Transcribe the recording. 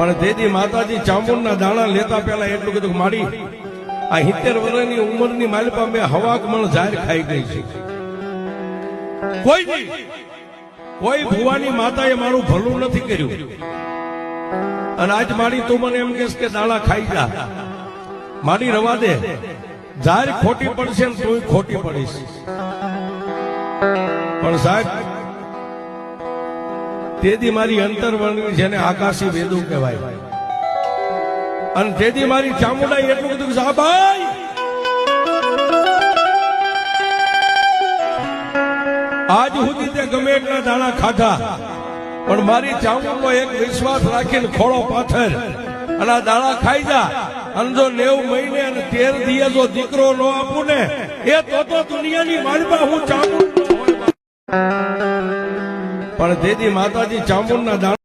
પણ તેથી માતાજી ચામુંડના દાણા લેતા પહેલા એટલું કીધું મારી આ 70 વર્ષની ઉંમરની માલપા મેં હવાક મણ ઝાર ખાઈ ગઈ છે. કોઈ ભુવાની માતાએ મારું ભલું નથી કર્યું અને આજ મારી તું મને એમ કહેશ કે દાણા ખાઈ જા. મારી રવા દે, ઝાર ખોટી પડશે ને તું ખોટી પડીશ. પણ સાહેબ તેથી મારી અંતરવર્ણની જેને આકાશી વેદું કહેવાય અને તેથી મારી ચામુંડાએ એટલું કીધું કે સાહેબ આજ સુધી તે ગમે એટલા દાણા ખાધા પણ મારી ચામુંડનો એક વિશ્વાસ રાખીને ખોળો પાથર અને આ દાણા ખાઈ જા. અને જો 90 મહિને અને 13 દિવસ જો દીકરો ન આપું ને એ તો દુનિયાની માલમાં હું ચામુંડ. પણ તેથી માતાજી ચામુંડના દાણા